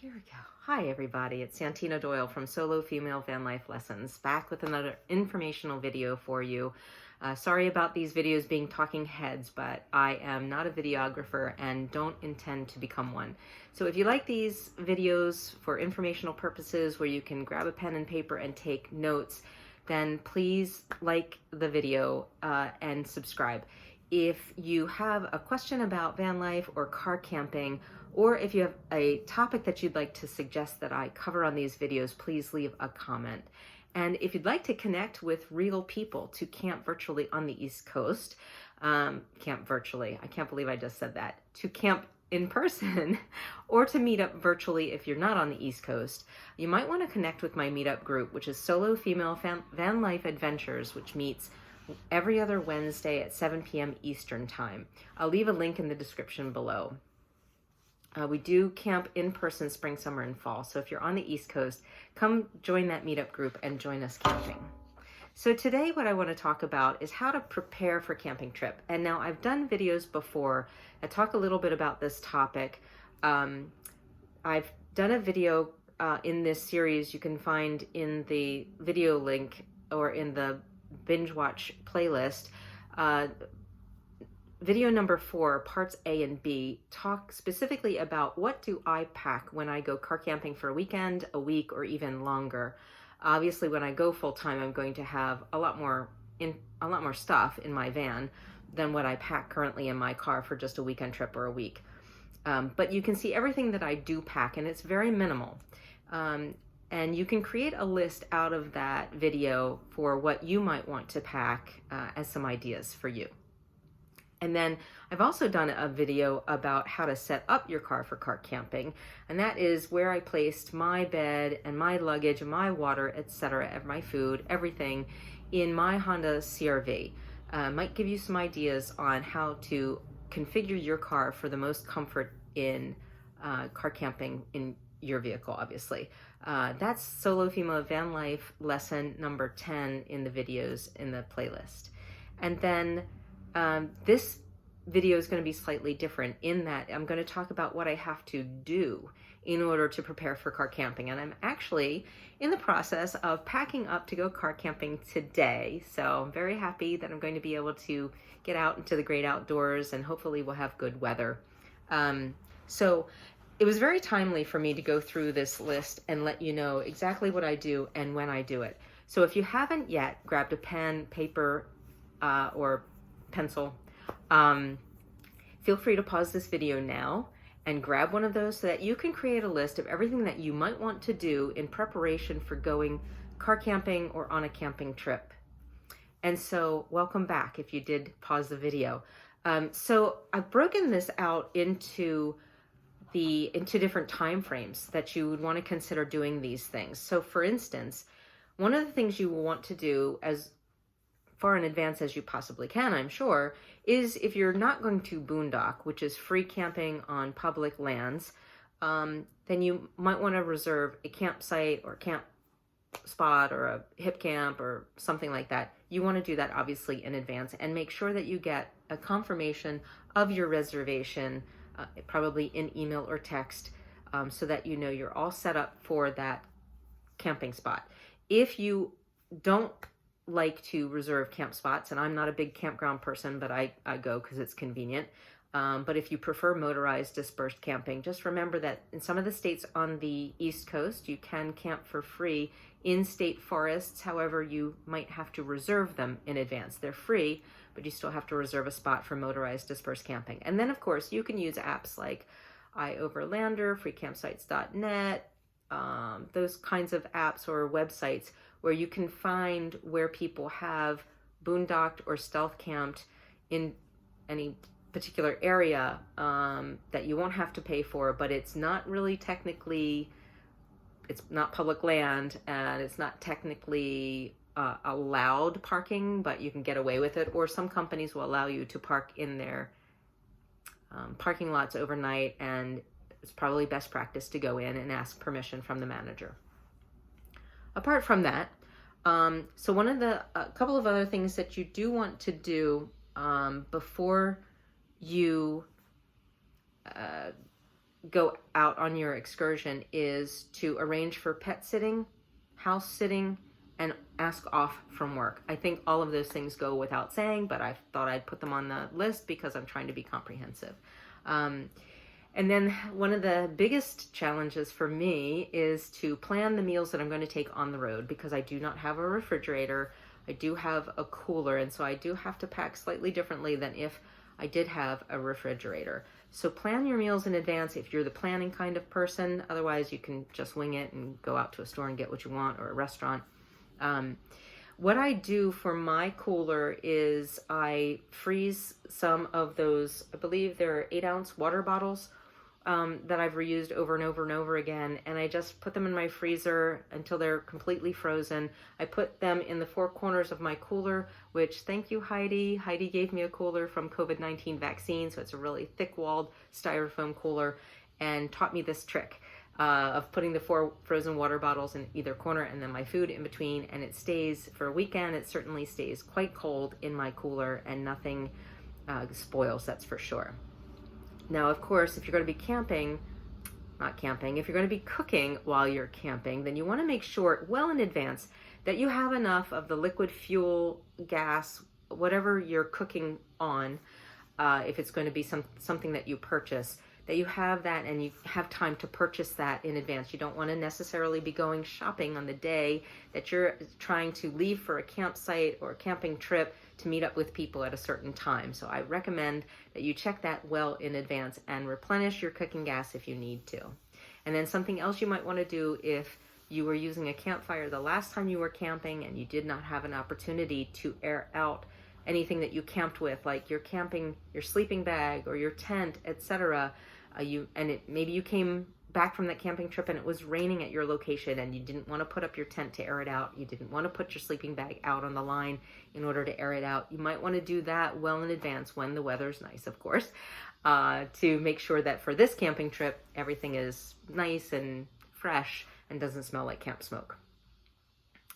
Here we go. Hi everybody, it's Santina Doyle from Solo Female Van Life Lessons, back with another informational video for you. Sorry about these videos being talking heads, but I am not a videographer and don't intend to become one. So if you like these videos for informational purposes where you can grab a pen and paper and take notes, then please like the video and subscribe. If you have a question about van life or car camping, or if you have a topic that you'd like to suggest that I cover on these videos, please leave a comment. And if you'd like to connect with real people to camp virtually on the East Coast, camp virtually, I can't believe I just said that, to camp in person or to meet up virtually if you're not on the East Coast, you might want to connect with my meetup group, which is Solo Female Van Life Adventures, which meets every other Wednesday at 7 p.m. Eastern Time. I'll leave a link in the description below. We do camp in person spring, summer, and fall. So if you're on the East Coast, come join that meetup group and join us camping. So today what I want to talk about is how to prepare for camping trip. And now I've done videos before that talk a little bit about this topic. I've done a video in this series you can find in the video link or in the binge watch playlist. Video number 4, parts A and B, talk specifically about what do I pack when I go car camping for a weekend, a week, or even longer. Obviously, when I go full time, I'm going to have a lot more stuff in my van than what I pack currently in my car for just a weekend trip or a week. But you can see everything that I do pack, and it's very minimal. And you can create a list out of that video for what you might want to pack as some ideas for you. And then I've also done a video about how to set up your car for car camping. And that is where I placed my bed and my luggage and my water, etc., and my food, everything in my Honda CR-V. Might give you some ideas on how to configure your car for the most comfort in car camping in your vehicle, obviously. That's Solo Female Van Life lesson number 10 in the videos in the playlist. And then this video is going to be slightly different in that I'm going to talk about what I have to do in order to prepare for car camping. And I'm actually in the process of packing up to go car camping today. So I'm very happy that I'm going to be able to get out into the great outdoors and hopefully we'll have good weather. So it was very timely for me to go through this list and let you know exactly what I do and when I do it. So if you haven't yet grabbed a pen, paper, or pencil, feel free to pause this video now and grab one of those so that you can create a list of everything that you might want to do in preparation for going car camping or on a camping trip. And so welcome back if you did pause the video. So I've broken this out into different time frames that you would want to consider doing these things. So for instance, one of the things you will want to do as far in advance as you possibly can, I'm sure, is if you're not going to boondock, which is free camping on public lands, then you might want to reserve a campsite or camp spot or a hip camp or something like that. You want to do that obviously in advance and make sure that you get a confirmation of your reservation, probably in email or text, so that you know you're all set up for that camping spot. If you don't like to reserve camp spots, and I'm not a big campground person, but I go because it's convenient. But if you prefer motorized dispersed camping, just remember that in some of the states on the East Coast, you can camp for free in state forests. However, you might have to reserve them in advance. They're free, but you still have to reserve a spot for motorized dispersed camping. And then of course you can use apps like iOverlander, freecampsites.net, those kinds of apps or websites where you can find where people have boondocked or stealth camped in any particular area that you won't have to pay for, but it's not really technically, it's not public land and it's not technically allowed parking, but you can get away with it. Or some companies will allow you to park in their parking lots overnight, and it's probably best practice to go in and ask permission from the manager. Apart from that, so one of the couple of other things that you do want to do before you go out on your excursion is to arrange for pet sitting, house sitting, and ask off from work. I think all of those things go without saying, but I thought I'd put them on the list because I'm trying to be comprehensive. And then one of the biggest challenges for me is to plan the meals that I'm going to take on the road, because I do not have a refrigerator. I do have a cooler, and so I do have to pack slightly differently than if I did have a refrigerator. So plan your meals in advance if you're the planning kind of person. Otherwise, you can just wing it and go out to a store and get what you want, or a restaurant. What I do for my cooler is I freeze some of those, I believe they're 8-ounce water bottles that I've reused over and over and over again, and I just put them in my freezer until they're completely frozen. I put them in the 4 corners of my cooler, which, thank you, Heidi. Heidi gave me a cooler from COVID-19 vaccine, so it's a really thick-walled styrofoam cooler, and taught me this trick of putting the 4 frozen water bottles in either corner and then my food in between, and it stays, for a weekend, it certainly stays quite cold in my cooler, and nothing spoils, that's for sure. Now, of course, if you're going to be if you're going to be cooking while you're camping, then you want to make sure well in advance that you have enough of the liquid fuel, gas, whatever you're cooking on, if it's going to be something that you purchase, that you have that and you have time to purchase that in advance. You don't want to necessarily be going shopping on the day that you're trying to leave for a campsite or a camping trip to meet up with people at a certain time. So I recommend that you check that well in advance and replenish your cooking gas if you need to. And then something else you might want to do if you were using a campfire the last time you were camping and you did not have an opportunity to air out anything that you camped with, like your sleeping bag or your tent, etc. Maybe you came back from that camping trip and it was raining at your location and you didn't want to put up your tent to air it out. You didn't want to put your sleeping bag out on the line in order to air it out. You might want to do that well in advance when the weather's nice, of course, to make sure that for this camping trip, everything is nice and fresh and doesn't smell like camp smoke.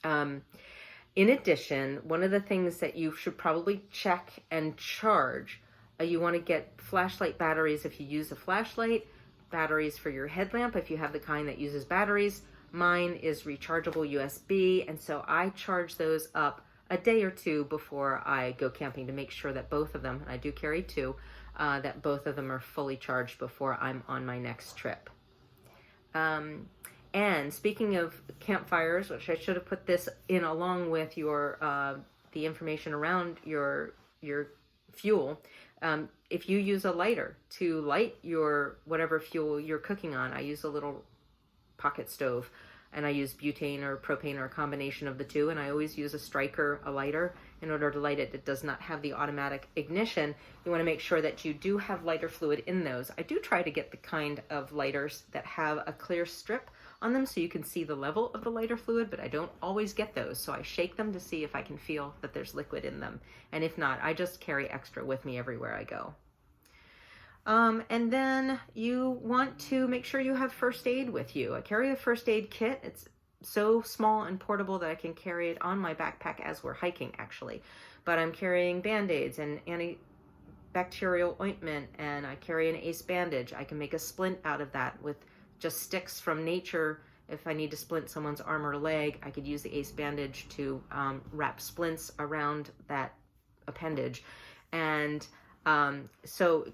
In addition, one of the things that you should probably check and charge, you want to get flashlight batteries if you use a flashlight, batteries for your headlamp if you have the kind that uses batteries. Mine is rechargeable USB, and so I charge those up a day or two before I go camping to make sure that both of them, and I do carry 2, that both of them are fully charged before I'm on my next trip. And speaking of campfires, which I should have put this in along with your the information around your fuel, if you use a lighter to light your whatever fuel you're cooking on, I use a little pocket stove, and I use butane or propane or a combination of the two, and I always use a lighter, in order to light it. It does not have the automatic ignition. You want to make sure that you do have lighter fluid in those. I do try to get the kind of lighters that have a clear strip on them so you can see the level of the lighter fluid, but I don't always get those, so I shake them to see if I can feel that there's liquid in them, and if not, I just carry extra with me everywhere I go. And then you want to make sure you have first aid with you. I carry a first aid kit. It's so small and portable that I can carry it on my backpack as we're hiking, actually, but I'm carrying Band-Aids and antibacterial ointment, and I carry an ace bandage. I can make a splint out of that with just sticks from nature. If I need to splint someone's arm or leg, I could use the ace bandage to wrap splints around that appendage. And so,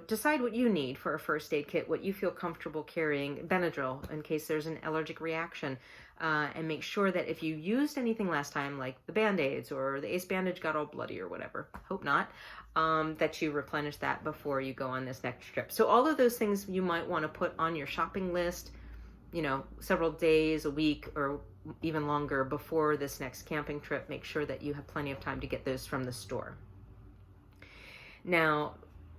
decide what you need for a first aid kit, what you feel comfortable carrying. Benadryl in case there's an allergic reaction, and make sure that if you used anything last time, like the Band-Aids or the ace bandage got all bloody or whatever, hope not, that you replenish that before you go on this next trip. So all of those things you might want to put on your shopping list, several days, a week, or even longer before this next camping trip. Make sure that you have plenty of time to get those from the store. Now,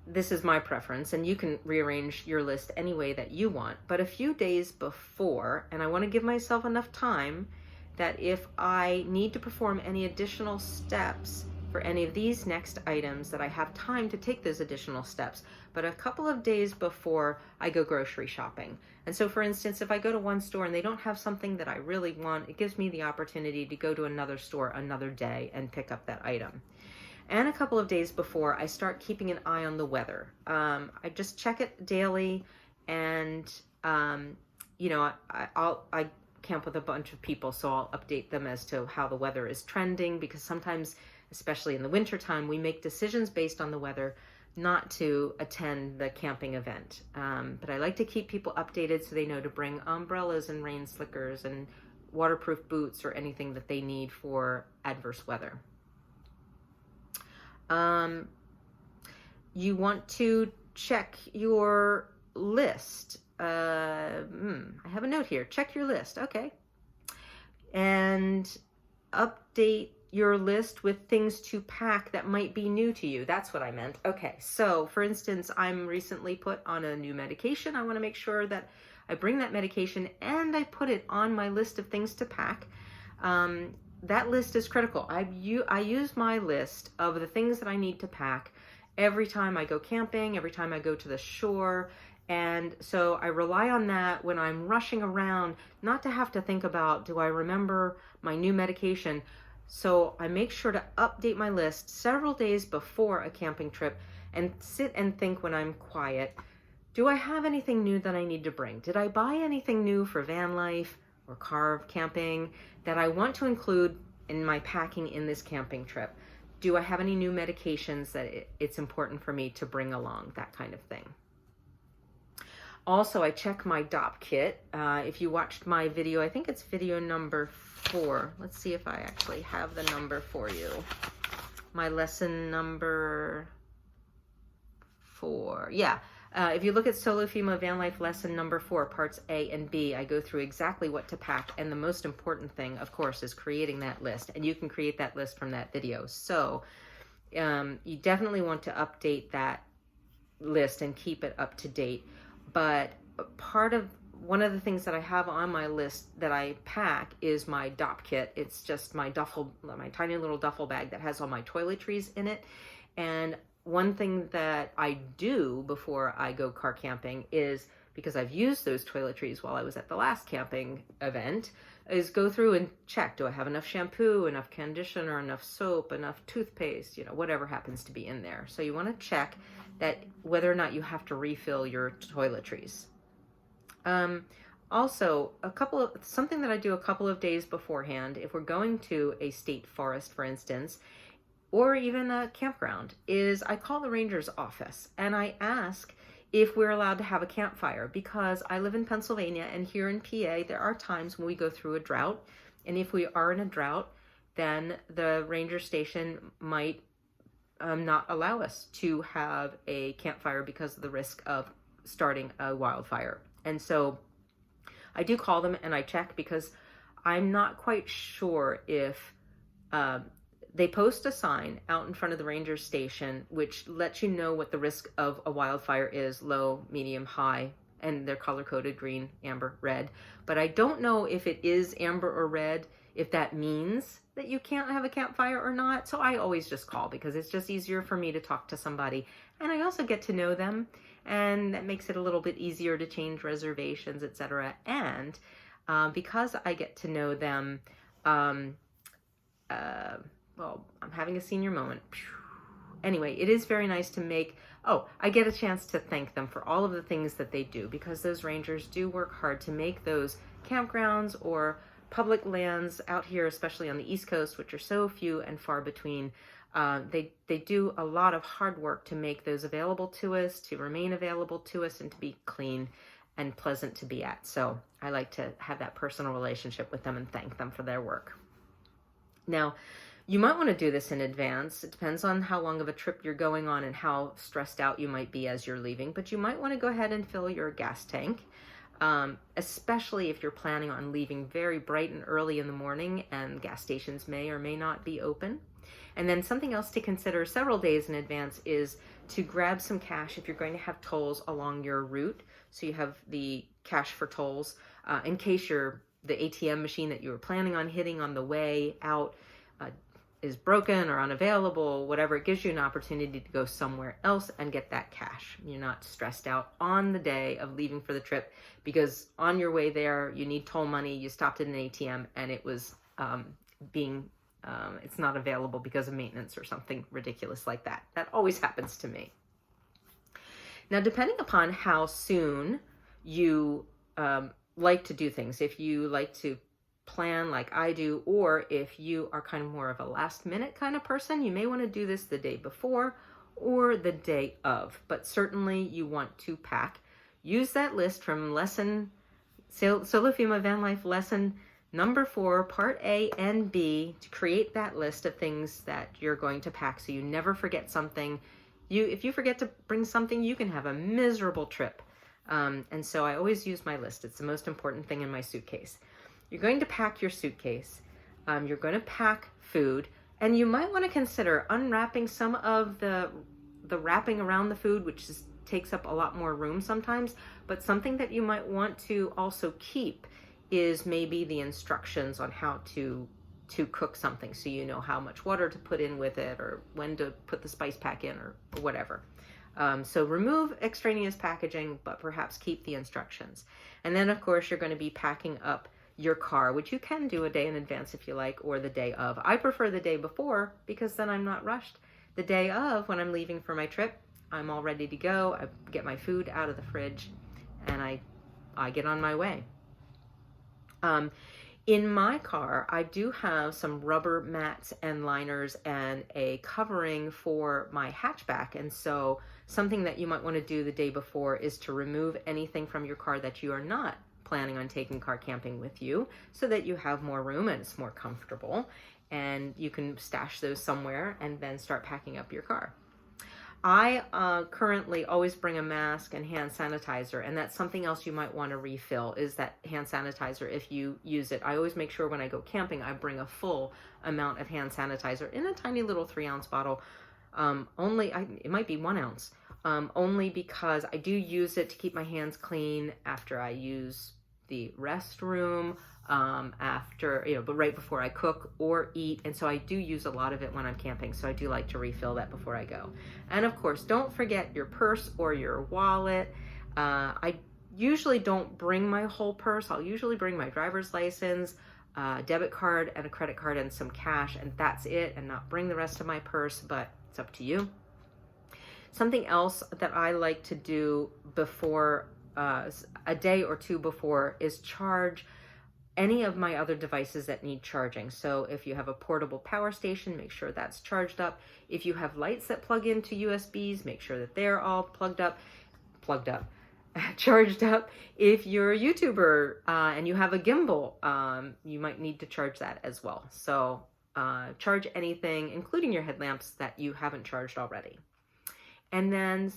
this is my preference, and you can rearrange your list any way that you want, but a few days before, and I want to give myself enough time that if I need to perform any additional steps for any of these next items, that I have time to take those additional steps, but a couple of days before I go grocery shopping. And so, for instance, if I go to one store and they don't have something that I really want, it gives me the opportunity to go to another store another day and pick up that item. And a couple of days before, I start keeping an eye on the weather. I just check it daily, And, I camp with a bunch of people, so I'll update them as to how the weather is trending, because sometimes, especially in the wintertime, we make decisions based on the weather, not to attend the camping event. But I like to keep people updated so they know to bring umbrellas and rain slickers and waterproof boots or anything that they need for adverse weather. You want to check your list. I have a note here. Check your list. Okay. And update your list with things to pack that might be new to you. That's what I meant. Okay. So for instance, I'm recently put on a new medication. I want to make sure that I bring that medication and I put it on my list of things to pack. That list is critical. I use my list of the things that I need to pack every time I go camping, every time I go to the shore. And so I rely on that when I'm rushing around, not to have to think about, do I remember my new medication? So I make sure to update my list several days before a camping trip and sit and think when I'm quiet, do I have anything new that I need to bring? Did I buy anything new for van life or car camping that I want to include in my packing in this camping trip? Do I have any new medications that it's important for me to bring along? That kind of thing. Also, I check my DOP kit. If you watched my video, I think it's video number 4. Let's see if I actually have the number for you. My lesson number 4. Yeah. If you look at Solo Female Van Life lesson number 4, parts A and B, I go through exactly what to pack. And the most important thing, of course, is creating that list. And you can create that list from that video. So you definitely want to update that list and keep it up to date. But one of the things that I have on my list that I pack is my DOP kit. It's just my tiny little duffel bag that has all my toiletries in it. And one thing that I do before I go car camping is, because I've used those toiletries while I was at the last camping event, is go through and check, do I have enough shampoo, enough conditioner, enough soap, enough toothpaste, whatever happens to be in there. So you want to check that whether or not you have to refill your toiletries. Also, something that I do a couple of days beforehand, if we're going to a state forest, for instance, or even a campground, is I call the ranger's office and I ask if we're allowed to have a campfire, because I live in Pennsylvania and here in PA, there are times when we go through a drought. And if we are in a drought, then the ranger station might not allow us to have a campfire because of the risk of starting a wildfire. And so I do call them and I check, because I'm not quite sure if they post a sign out in front of the ranger station which lets you know what the risk of a wildfire is: low, medium, high, and they're color-coded: green, amber, red. But I don't know if it is amber or red, if that means that you can't have a campfire or not. So I always just call, because it's just easier for me to talk to somebody. And I also get to know them, and that makes it a little bit easier to change reservations, etc. And because I get to know them, well, I'm having a senior moment. Anyway, it is very nice to I get a chance to thank them for all of the things that they do, because those rangers do work hard to make those campgrounds or public lands out here, especially on the East Coast, which are so few and far between. They do a lot of hard work to make those available to us, to remain available to us, and to be clean and pleasant to be at. So I like to have that personal relationship with them and thank them for their work. Now, you might want to do this in advance. It depends on how long of a trip you're going on and how stressed out you might be as you're leaving, but you might want to go ahead and fill your gas tank, especially if you're planning on leaving very bright and early in the morning and gas stations may or may not be open. And then something else to consider several days in advance is to grab some cash if you're going to have tolls along your route. So you have the cash for tolls in case the ATM machine that you were planning on hitting on the way out is broken or unavailable, whatever. It gives you an opportunity to go somewhere else and get that cash. You're not stressed out on the day of leaving for the trip, because on your way there, you need toll money, you stopped at an ATM and it was it's not available because of maintenance or something ridiculous like that. That always happens to me. Now, depending upon how soon you like to do things, if you like to plan like I do, or if you are kind of more of a last minute kind of person, you may want to do this the day before or the day of, but certainly you want to pack. Use that list from Solo Female Van Life lesson number 4, part A and B, to create that list of things that you're going to pack so you never forget something. If you forget to bring something, you can have a miserable trip. And so I always use my list. It's the most important thing in my suitcase. You're going to pack your suitcase. You're going to pack food, and you might want to consider unwrapping some of the wrapping around the food, which takes up a lot more room sometimes. But something that you might want to also keep is maybe the instructions on how to cook something, so you know how much water to put in with it, or when to put the spice pack in, or whatever. So remove extraneous packaging, but perhaps keep the instructions. And then, of course, you're going to be packing up your car, which you can do a day in advance if you like, or the day of. I prefer the day before because then I'm not rushed. The day of, when I'm leaving for my trip, I'm all ready to go. I get my food out of the fridge and I get on my way. In my car, I do have some rubber mats and liners and a covering for my hatchback. And so something that you might want to do the day before is to remove anything from your car that you are not planning on taking car camping with you, so that you have more room and it's more comfortable, and you can stash those somewhere and then start packing up your car. I currently always bring a mask and hand sanitizer, and that's something else you might want to refill, is that hand sanitizer if you use it. I always make sure when I go camping I bring a full amount of hand sanitizer in a tiny little 3-ounce bottle. It might be 1 ounce, only because I do use it to keep my hands clean after I use the restroom, but right before I cook or eat. And so I do use a lot of it when I'm camping. So I do like to refill that before I go. And of course, don't forget your purse or your wallet. I usually don't bring my whole purse. I'll usually bring my driver's license, debit card, and a credit card, and some cash, and that's it, and not bring the rest of my purse, but it's up to you. Something else that I like to do before, a day or two before, is charge any of my other devices that need charging. So if you have a portable power station, make sure that's charged up. If you have lights that plug into USBs, make sure that they're all charged up. If you're a YouTuber and you have a gimbal, you might need to charge that as well. So charge anything, including your headlamps, that you haven't charged already. And then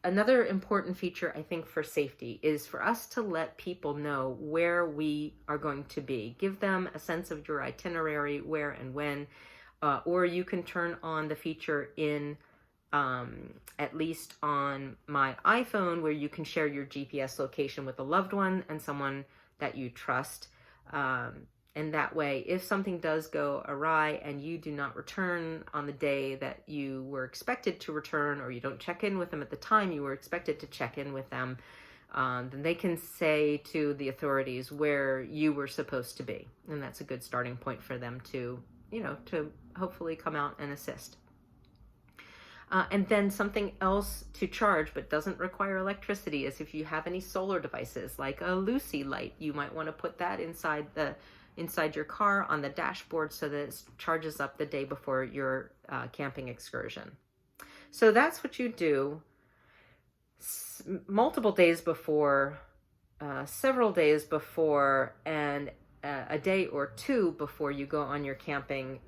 another important feature, I think, for safety is for us to let people know where we are going to be. Give them a sense of your itinerary, where and when, or you can turn on the feature in, at least on my iPhone, where you can share your GPS location with a loved one and someone that you trust. And that way, if something does go awry and you do not return on the day that you were expected to return, or you don't check in with them at the time you were expected to check in with them, then they can say to the authorities where you were supposed to be. And that's a good starting point for them to hopefully come out and assist. And then something else to charge but doesn't require electricity is if you have any solar devices, like a Lucy light, you might want to put that inside your car on the dashboard so that it charges up the day before your camping excursion. So that's what you do multiple days before, several days before, and a day or two before you go on your camping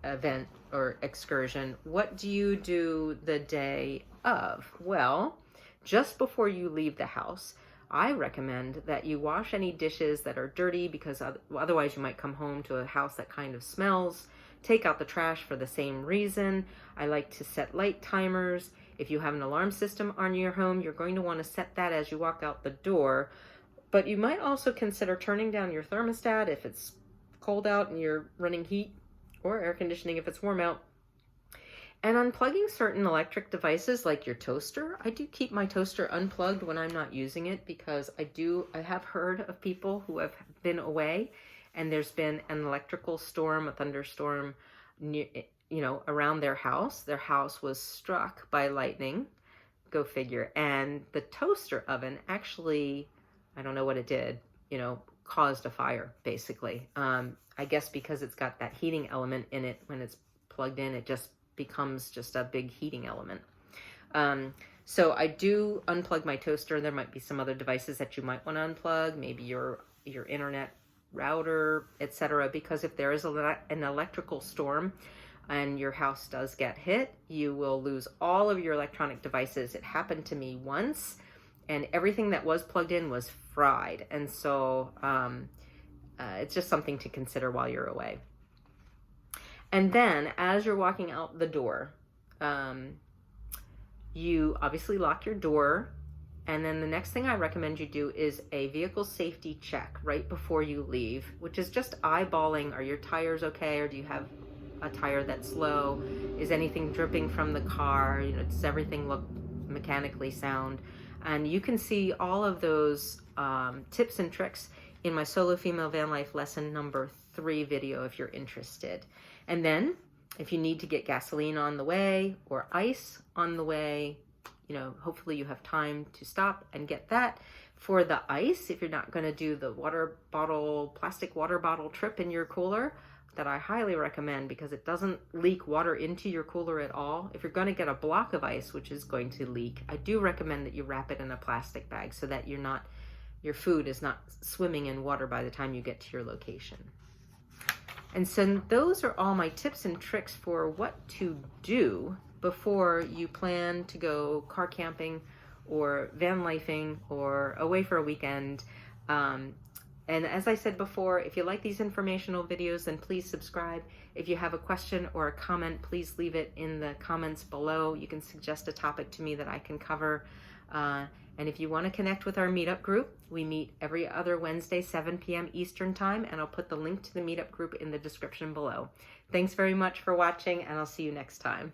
event or excursion. What do you do the day of? Well, just before you leave the house, I recommend that you wash any dishes that are dirty, because otherwise you might come home to a house that kind of smells. Take out the trash for the same reason. I like to set light timers. If you have an alarm system on your home, you're going to want to set that as you walk out the door. But you might also consider turning down your thermostat if it's cold out and you're running heat, or air conditioning if it's warm out. And unplugging certain electric devices like your toaster. I do keep my toaster unplugged when I'm not using it, because I have heard of people who have been away and there's been an electrical storm, a thunderstorm, around their house. Their house was struck by lightning, go figure. And the toaster oven actually I don't know what it did, caused a fire, basically. I guess because it's got that heating element in it, when it's plugged in, it just becomes just a big heating element. So I do unplug my toaster. There might be some other devices that you might want to unplug, maybe your internet router, etc. Because if there is an electrical storm and your house does get hit, you will lose all of your electronic devices. It happened to me once, and everything that was plugged in was fried. And so it's just something to consider while you're away. And then as you're walking out the door, you obviously lock your door. And then the next thing I recommend you do is a vehicle safety check right before you leave, which is just eyeballing, are your tires okay? Or do you have a tire that's low? Is anything dripping from the car? Does everything look mechanically sound? And you can see all of those tips and tricks in my Solo Female Van Life lesson number 3 video if you're interested. And then if you need to get gasoline on the way or ice on the way, hopefully you have time to stop and get that. For the ice, if you're not going to do the plastic water bottle trip in your cooler, that I highly recommend because it doesn't leak water into your cooler at all. If you're going to get a block of ice, which is going to leak, I do recommend that you wrap it in a plastic bag so that your food is not swimming in water by the time you get to your location. And so those are all my tips and tricks for what to do before you plan to go car camping or van lifing or away for a weekend. And as I said before, if you like these informational videos, then please subscribe. If you have a question or a comment, please leave it in the comments below. You can suggest a topic to me that I can cover. And if you want to connect with our meetup group, we meet every other Wednesday, 7 p.m. Eastern Time, and I'll put the link to the meetup group in the description below. Thanks very much for watching, and I'll see you next time.